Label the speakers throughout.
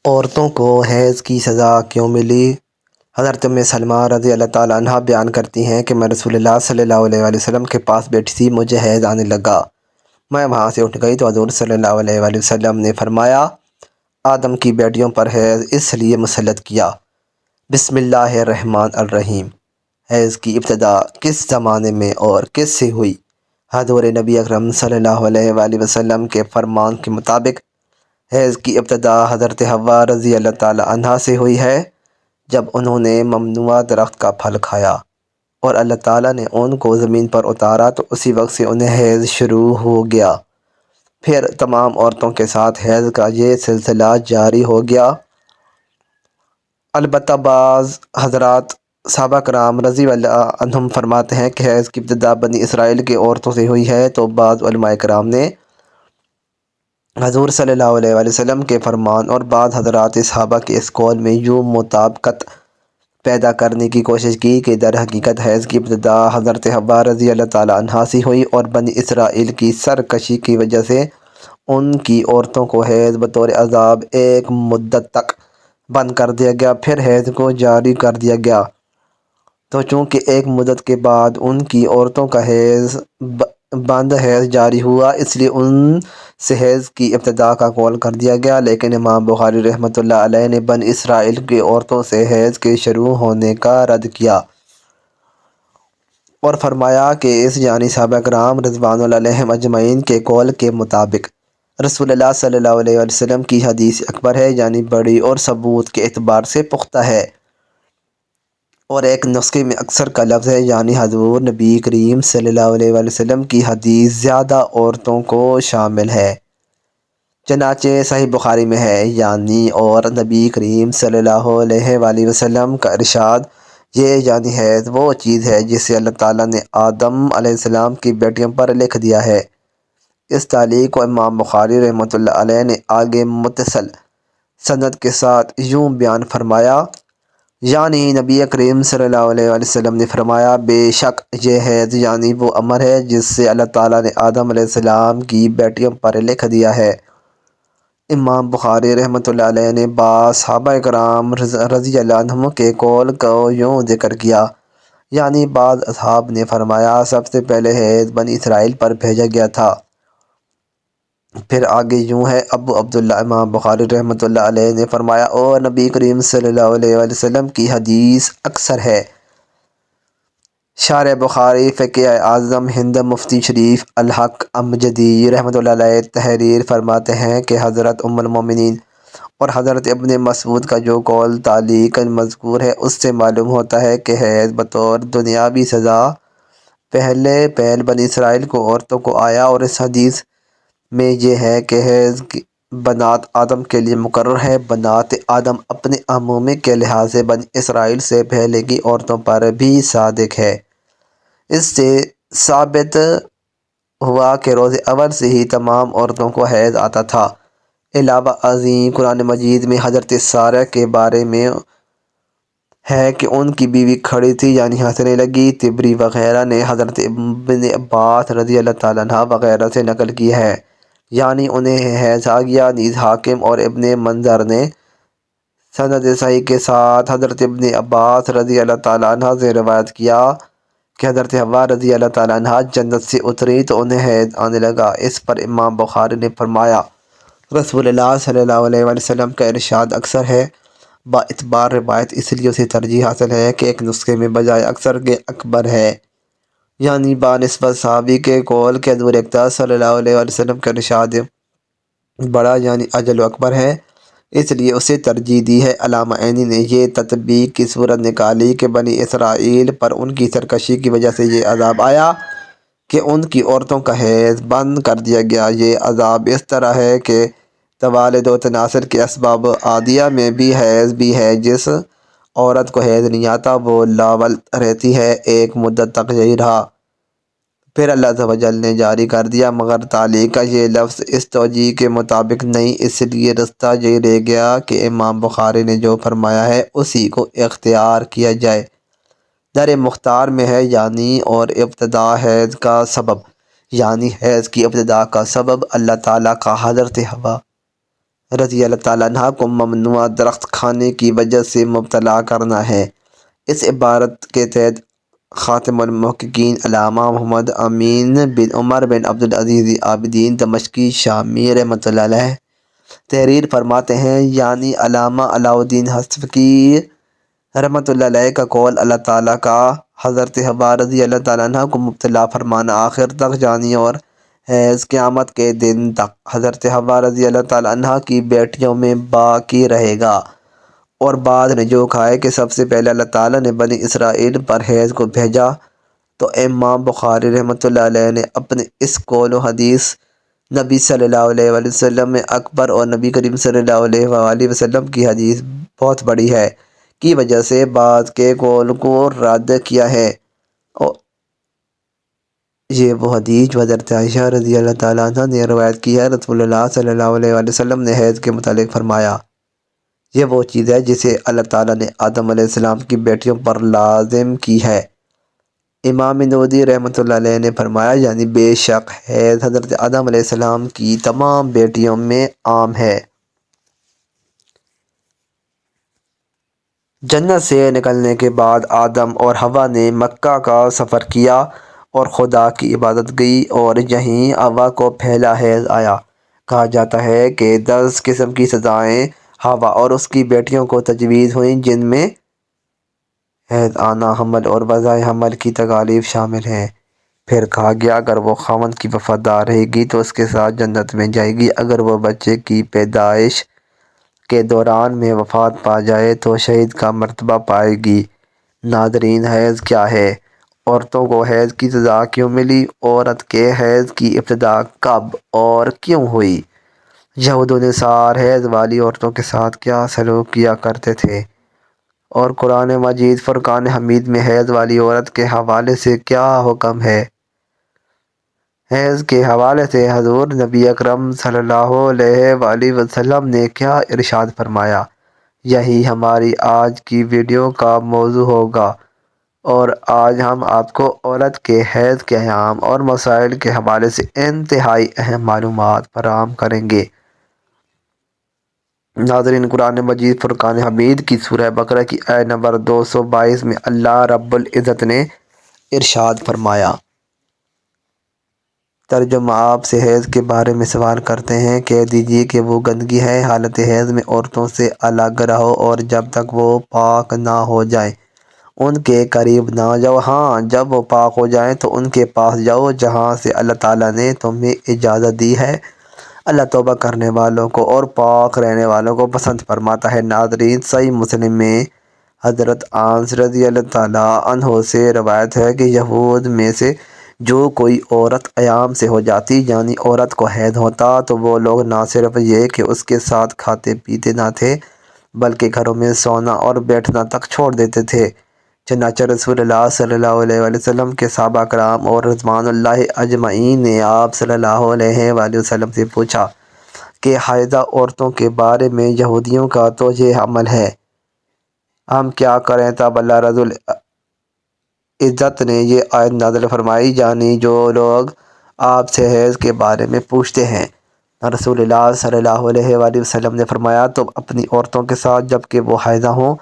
Speaker 1: عورتوں کو حیض کی سزا کیوں ملی؟ حضرت ام سلمہ رضی اللہ تعالیٰ عنہ بیان کرتی ہیں کہ میں رسول اللہ صلی اللہ علیہ وآلہ وسلم کے پاس بیٹھی تھی، مجھے حیض آنے لگا۔ میں وہاں سے اٹھ گئی تو حضور صلی اللہ علیہ وآلہ وسلم نے فرمایا، آدم کی بیٹیوں پر حیض اس لیے مسلط کیا۔ بسم اللہ الرحمن الرحیم۔ حیض کی ابتدا کس زمانے میں اور کس سے ہوئی؟ حضور نبی اکرم صلی اللہ علیہ وآلہ وسلم کے فرمان کے مطابق حیض کی ابتدا حضرت حوا رضی اللہ تعالیٰ عنہا سے ہوئی ہے، جب انہوں نے ممنوعہ درخت کا پھل کھایا اور اللہ تعالیٰ نے ان کو زمین پر اتارا تو اسی وقت سے انہیں حیض شروع ہو گیا۔ پھر تمام عورتوں کے ساتھ حیض کا یہ سلسلہ جاری ہو گیا۔ البتہ بعض حضرات صحابہ کرام رضی اللہ عنہم فرماتے ہیں کہ حیض کی ابتدا بنی اسرائیل کے عورتوں سے ہوئی ہے، تو بعض علماء کرام نے حضور صلی اللہ علیہ وآلہ وسلم کے فرمان اور بعض حضرات صحابہ کے اس قول میں یوں مطابقت پیدا کرنے کی کوشش کی کہ در حقیقت حیض کی ابتدا حضرت حوا رضی اللہ تعالیٰ عنہا سے ہوئی اور بنی اسرائیل کی سرکشی کی وجہ سے ان کی عورتوں کو حیض بطور عذاب ایک مدت تک بند کر دیا گیا، پھر حیض کو جاری کر دیا گیا۔ تو چونکہ ایک مدت کے بعد ان کی عورتوں کا حیض حیض جاری ہوا، اس لیے ان سے حیض کی ابتدا کا قول کر دیا گیا، لیکن امام بخاری رحمۃ اللہ علیہ نے بنی اسرائیل کی عورتوں سے حیض کے شروع ہونے کا رد کیا اور فرمایا کہ اس یعنی صحابہ کرام رضوان اللہ علیہم اجمعین کے قول کے مطابق رسول اللہ صلی اللہ علیہ وسلم کی حدیث اکبر ہے، یعنی بڑی اور ثبوت کے اعتبار سے پختہ ہے، اور ایک نسخے میں اکثر کا لفظ ہے، یعنی حضور نبی کریم صلی اللہ علیہ وسلم کی حدیث زیادہ عورتوں کو شامل ہے۔ چنانچہ صحیح بخاری میں ہے، یعنی اور نبی کریم صلی اللہ علیہ وآلہ وسلم کا ارشاد، یہ یعنی حیض وہ چیز ہے جسے اللہ تعالیٰ نے آدم علیہ السلام کی بیٹیوں پر لکھ دیا ہے۔ اس تعلیق کو امام بخاری رحمۃ اللہ علیہ نے آگے متصل سند کے ساتھ یوں بیان فرمایا، یعنی نبی کریم صلی اللہ علیہ وآلہ وسلم نے فرمایا، بے شک یہ حیض یعنی وہ امر ہے جس سے اللہ تعالیٰ نے آدم علیہ السلام کی بیٹیوں پر لکھ دیا ہے۔ امام بخاری رحمۃ اللہ علیہ نے بعض صحابہ کرام رضی اللہ عنہم کے قول کو یوں ذکر کیا، یعنی بعض اصحاب نے فرمایا سب سے پہلے حیض بنی اسرائیل پر بھیجا گیا تھا۔ پھر آگے یوں ہے، ابو عبداللہ امام بخاری رحمۃ اللہ علیہ نے فرمایا، اور نبی کریم صلی اللہ علیہ وآلہ وسلم کی حدیث اکثر ہے۔ شارح بخاری فقہ اعظم ہند مفتی شریف الحق امجدی رحمۃ اللہ علیہ تحریر فرماتے ہیں کہ حضرت ام المومنین اور حضرت ابن مسعود کا جو قول تعلیقاً مذکور ہے، اس سے معلوم ہوتا ہے کہ حیض بطور دنیاوی سزا پہل بنی اسرائیل کو عورتوں کو آیا، اور اس حدیث میں یہ ہے کہ حیض بنات آدم کے لیے مقرر ہے۔ بنات آدم اپنے عمومے کے لحاظ سے بنی اسرائیل سے پہلے کی عورتوں پر بھی صادق ہے۔ اس سے ثابت ہوا کہ روز اول سے ہی تمام عورتوں کو حیض آتا تھا۔ علاوہ ازیں قرآن مجید میں حضرت سارہ کے بارے میں ہے کہ ان کی بیوی کھڑی تھی، یعنی ہنسنے لگی۔ طبری وغیرہ نے حضرت ابن عباس رضی اللہ تعالیٰ عنہ وغیرہ سے نقل کی ہے، یعنی انہیں حیض آ گیا۔ نیز حاکم اور ابن منظر نے سند صحیح کے ساتھ حضرت ابن عباس رضی اللہ تعالیٰ عنہ سے روایت کیا کہ حضرت حوا رضی اللہ تعالیٰ عنہ جنت سے اتری تو انہیں حیض آنے لگا۔ اس پر امام بخاری نے فرمایا، رسول اللہ صلی اللہ علیہ وآلہ وسلم کا ارشاد اکثر ہے، با اعتبار روایت اس لیے اسے ترجیح حاصل ہے کہ ایک نسخے میں بجائے اکثر کے اکبر ہے، یعنی بانسبت صحابی کے قول کے حضور اقدس صلی اللہ علیہ وآلہ وسلم کا ارشاد بڑا یعنی اجل و اکبر ہے، اس لیے اسے ترجیح دی ہے۔ علامہ عینی نے یہ تطبیق کی صورت نکالی کہ بنی اسرائیل پر ان کی سرکشی کی وجہ سے یہ عذاب آیا کہ ان کی عورتوں کا حیض بند کر دیا گیا۔ یہ عذاب اس طرح ہے کہ توالد و تناسل کے اسباب عادیہ میں بھی حیض بھی ہے۔ جس عورت کو حیض نہیں آتا وہ لاول رہتی ہے، ایک مدت تک یہی رہا، پھر اللہ عز و جل نے جاری کر دیا، مگر تعلیق کا یہ لفظ اس توجیہ کے مطابق نہیں، اس لیے رستہ یہی رہ گیا کہ امام بخاری نے جو فرمایا ہے اسی کو اختیار کیا جائے۔ در مختار میں ہے، یعنی اور ابتدا حیض کا سبب، یعنی حیض کی ابتدا کا سبب اللہ تعالیٰ کا حضرت حوا رضی اللہ تعالیٰ عنہ کو ممنوع درخت کھانے کی وجہ سے مبتلا کرنا ہے۔ اس عبارت کے تحت خاتم المحققین علامہ محمد امین بن عمر بن عبدالعزیز عابدین دمشقی شامی رحمۃ اللہ علیہ تحریر فرماتے ہیں، یعنی علامہ علاء الدین حصفی رحمۃ اللہ علیہ کا قول اللہ تعالیٰ کا حضرت حوا رضی اللہ تعالیٰ عنہ کو مبتلا فرمانا آخر تک جانی اور حیض قیامت کے دن تک حضرت حوا رضی اللہ تعالیٰ عنہ کی بیٹیوں میں باقی رہے گا۔ اور بعد نے جو کہا ہے کہ سب سے پہلے اللہ تعالیٰ نے بنی اسرائیل پر حیض کو بھیجا، تو امام بخاری رحمۃ اللہ علیہ نے اپنے اس قول و حدیث نبی صلی اللہ علیہ وآلہ وسلم میں اکبر اور نبی کریم صلی اللہ علیہ وآلہ وسلم کی حدیث بہت بڑی ہے کی وجہ سے بعد کے قول کو رد کیا ہے۔ اور یہ وہ حدیث جو حضرت عائشہ رضی اللہ تعالیٰ عنہ نے روایت کی ہے، رسول اللہ صلی اللہ علیہ وآلہ وسلم نے حیض کے متعلق فرمایا، یہ وہ چیز ہے جسے اللہ تعالیٰ نے آدم علیہ السلام کی بیٹیوں پر لازم کی ہے۔ امام نووی رحمۃ اللہ علیہ نے فرمایا، یعنی بے شک حیض حضرت آدم علیہ السلام کی تمام بیٹیوں میں عام ہے۔ جنت سے نکلنے کے بعد آدم اور حوا نے مکہ کا سفر کیا اور خدا کی عبادت کی، اور یہیں حوا کو پہلا حیض آیا۔ کہا جاتا ہے کہ 10 قسم کی سزائیں حوا اور اس کی بیٹیوں کو تجویز ہوئیں، جن میں حیض آنا، حمل اور وضع حمل کی تکالیف شامل ہیں۔ پھر کہا گیا اگر وہ خاوند کی وفادار رہے گی تو اس کے ساتھ جنت میں جائے گی، اگر وہ بچے کی پیدائش کے دوران میں وفات پا جائے تو شہید کا مرتبہ پائے گی۔ ناظرین، حیض کیا ہے؟ عورتوں کو حیض کی سزا کیوں ملی؟ عورت کے حیض کی ابتدا کب اور کیوں ہوئی؟ یہود و نصارا حیض والی عورتوں کے ساتھ کیا سلوک کیا کرتے تھے؟ اور قرآن مجید فرقان حمید میں حیض والی عورت کے حوالے سے کیا حکم ہے؟ حیض کے حوالے سے حضور نبی اکرم صلی اللہ علیہ وآلہ وسلم نے کیا ارشاد فرمایا؟ یہی ہماری آج کی ویڈیو کا موضوع ہوگا، اور آج ہم آپ کو عورت کے حیض کے احکام اور مسائل کے حوالے سے انتہائی اہم معلومات فراہم کریں گے۔ ناظرین، قرآن مجید فرقان حمید کی سورہ بقرہ کی آیت نمبر 222 میں اللہ رب العزت نے ارشاد فرمایا، ترجمہ: آپ سے حیض کے بارے میں سوال کرتے ہیں، کہہ دیجیے کہ وہ گندگی ہے۔ حالت حیض میں عورتوں سے الگ رہو، اور جب تک وہ پاک نہ ہو جائیں ان کے قریب نہ جاؤ۔ ہاں، جب وہ پاک ہو جائیں تو ان کے پاس جاؤ جہاں سے اللہ تعالیٰ نے تمہیں اجازت دی ہے۔ اللہ توبہ کرنے والوں کو اور پاک رہنے والوں کو پسند فرماتا ہے۔ ناظرین، صحیح مسلم میں حضرت انس رضی اللہ تعالیٰ عنہ سے روایت ہے کہ یہود میں سے جو کوئی عورت ایام سے ہو جاتی، یعنی عورت کو حیض ہوتا، تو وہ لوگ نہ صرف یہ کہ اس کے ساتھ کھاتے پیتے نہ تھے، بلکہ گھروں میں سونا اور بیٹھنا تک چھوڑ دیتے تھے۔ چنانچہ رسول اللہ صلی اللہ علیہ وآلہ وسلم کے صحابہ کرام اور رضوان اللہ اجمعین نے آپ صلی اللہ علیہ وآلہ وسلم سے پوچھا کہ حائضہ عورتوں کے بارے میں یہودیوں کا تو یہ عمل ہے، ہم کیا کریں؟ تب اللہ رب العزت نے یہ آیت نازل فرمائی، یعنی جو لوگ آپ سے حیض کے بارے میں پوچھتے ہیں۔ رسول اللہ صلی اللہ علیہ وآلہ وسلم نے فرمایا، تم اپنی عورتوں کے ساتھ جبکہ وہ حائضہ ہوں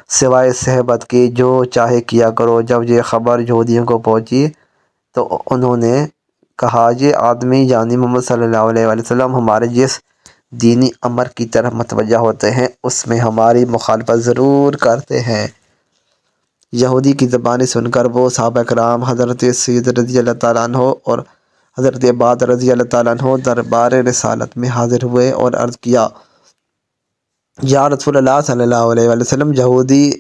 Speaker 1: سوائے صحبت کے جو چاہے کیا کرو۔ جب یہ خبر یہودیوں کو پہنچی تو انہوں نے کہا، یہ آدمی یعنی محمد صلی اللہ علیہ وآلہ وسلم ہمارے جس دینی امر کی طرف متوجہ ہوتے ہیں اس میں ہماری مخالفت ضرور کرتے ہیں۔ یہودی کی زبانی سن کر وہ صحابہ کرام حضرت سید رضی اللہ تعالیٰ عنہ اور حضرت عباد رضی اللہ تعالیٰ عنہ دربار رسالت میں حاضر ہوئے اور عرض کیا، یا رسول اللہ صلی اللہ علیہ وآلہ وسلم، یہودی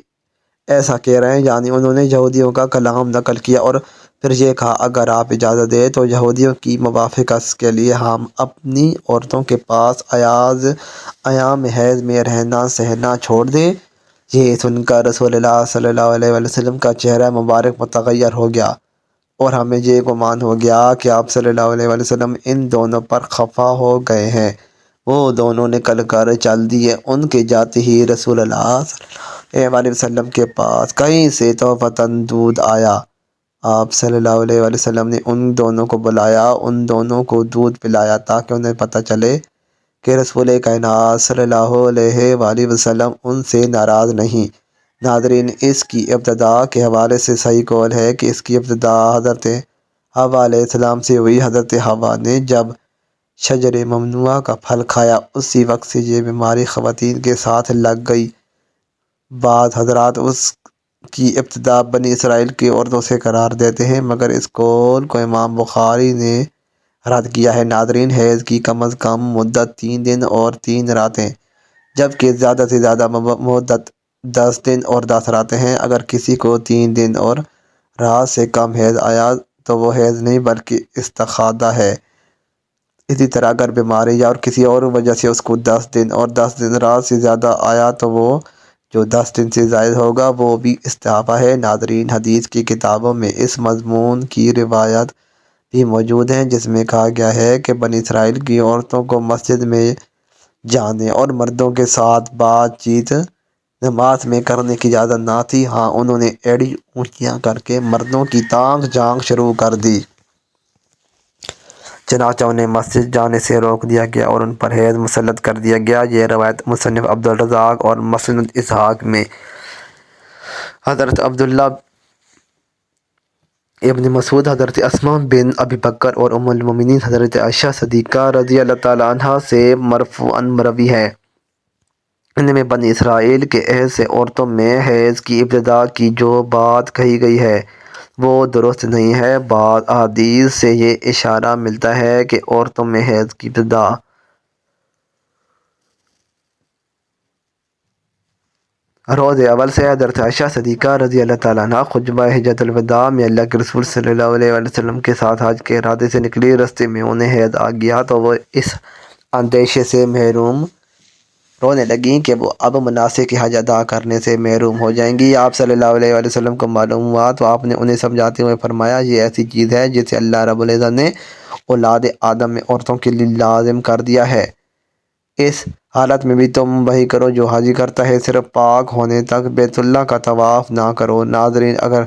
Speaker 1: ایسا کہہ رہے ہیں، یعنی انہوں نے یہودیوں کا کلام نقل کیا اور پھر یہ کہا، اگر آپ اجازت دیں تو یہودیوں کی موافقت کے لیے ہم اپنی عورتوں کے پاس ایام حیض میں رہنا سہنا چھوڑ دیں۔ یہ سن کر رسول اللہ صلی اللہ علیہ وآلہ وسلم کا چہرہ مبارک متغیر ہو گیا، اور ہمیں یہ گمان ہو گیا کہ آپ صلی اللہ علیہ وآلہ وسلم ان دونوں پر خفا ہو گئے ہیں۔ وہ دونوں نکل کر چل دیے۔ ان کے جاتے ہی رسول اللہ صلی اللہ علیہ وآلہ وسلم کے پاس کہیں سے تحفتاً دودھ آیا۔ آپ صلی اللہ علیہ وآلہ وسلم نے ان دونوں کو بلایا، ان دونوں کو دودھ پلایا تاکہ انہیں پتہ چلے کہ رسول کائنات صلی اللہ علیہ وآلہ وسلم ان سے ناراض نہیں۔ ناظرین، اس کی ابتدا کے حوالے سے صحیح قول ہے کہ اس کی ابتدا حضرت حوا علیہ السلام سے ہوئی۔ حضرت حوا نے جب شجر ممنوعہ کا پھل کھایا، اسی وقت سے یہ بیماری خواتین کے ساتھ لگ گئی۔ بعض حضرات اس کی ابتدا بنی اسرائیل کی عورتوں سے قرار دیتے ہیں، مگر اس قول کو امام بخاری نے رد کیا ہے۔ ناظرین، حیض کی کم از کم مدت 3 دن اور 3 راتیں جبکہ زیادہ سے زیادہ مدت 10 دن اور 10 راتیں ہیں۔ اگر کسی کو 3 دن اور رات سے کم حیض آیا تو وہ حیض نہیں بلکہ استحاضہ ہے۔ اسی طرح اگر بیماری یا اور کسی اور وجہ سے اس کو 10 دن اور 10 دن رات سے زیادہ آیا تو وہ جو 10 دن سے زائد ہوگا وہ بھی استحاضہ ہے۔ ناظرین، حدیث کی کتابوں میں اس مضمون کی روایت بھی موجود ہیں جس میں کہا گیا ہے کہ بنی اسرائیل کی عورتوں کو مسجد میں جانے اور مردوں کے ساتھ بات چیت نماز میں کرنے کی اجازت نہ تھی۔ ہاں، انہوں نے ایڑی اونچیاں کر کے مردوں کی تانگ جھانک شروع کر دی، چنانچہ انہیں مسجد جانے سے روک دیا گیا اور ان پر حیض مسلط کر دیا گیا۔ یہ روایت مصنف عبدالرزاق اور مسند اسحاق میں حضرت عبداللہ ابن مسعود، حضرت اسماء بن ابی بکر اور ام المومنین حضرت عائشہ صدیقہ رضی اللہ تعالیٰ عنہا سے مرفوعاً مروی ہے۔ ان میں بنی اسرائیل کے عہد سے عورتوں میں حیض کی ابتدا کی جو بات کہی گئی ہے وہ درست نہیں ہے۔ بعض احادیث سے یہ اشارہ ملتا ہے کہ عورتوں میں حیض کی ابتدا روز اول سے حضرت عائشہ صدیقہ رضی اللہ تعالیٰ عنہ خطبہ حجۃ الوداع میں اللہ کے رسول صلی اللہ علیہ وسلم کے ساتھ حج کے ارادے سے نکلی۔ راستے میں انہیں حیض آ گیا تو وہ اس اندیشے سے محروم رونے لگیں کہ وہ اب مناسک حج ادا کرنے سے محروم ہو جائیں گی۔ آپ صلی اللہ علیہ وسلم کو معلوم ہوا تو آپ نے انہیں سمجھاتے ہوئے فرمایا، یہ ایسی چیز ہے جسے اللہ رب العزت نے اولاد آدم میں عورتوں کے لیے لازم کر دیا ہے۔ اس حالت میں بھی تم وہی کرو جو حاجی کرتا ہے، صرف پاک ہونے تک بیت اللہ کا طواف نہ کرو۔ ناظرین، اگر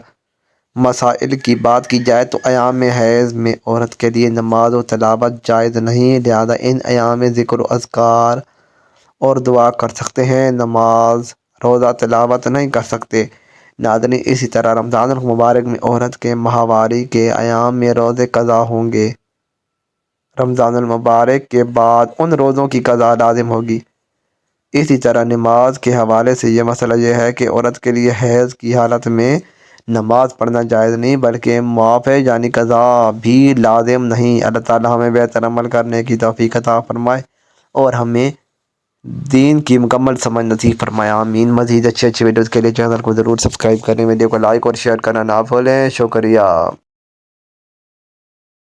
Speaker 1: مسائل کی بات کی جائے تو ایام حیض میں عورت کے لیے نماز و تلاوت جائز نہیں، لہذا ان ایام میں ذکر و اذکار اور دعا کر سکتے ہیں، نماز روزہ تلاوت نہیں کر سکتے۔ ناظرین، اسی طرح رمضان المبارک میں عورت کے ماہواری کے ایام میں روزے قضا ہوں گے۔ رمضان المبارک کے بعد ان روزوں کی قضا لازم ہوگی۔ اسی طرح نماز کے حوالے سے یہ مسئلہ یہ ہے کہ عورت کے لیے حیض کی حالت میں نماز پڑھنا جائز نہیں بلکہ معاف ہے، یعنی قضا بھی لازم نہیں۔ اللہ تعالیٰ ہمیں بہتر عمل کرنے کی توفیق عطا فرمائے اور ہمیں دین کی مکمل سمجھ نصیب فرمائے، آمین۔ مزید اچھے ویڈیوز کے لیے چینل کو ضرور سبسکرائب کریں، ویڈیو کو لائک اور شیئر کرنا نہ بھولیں۔ شکریہ۔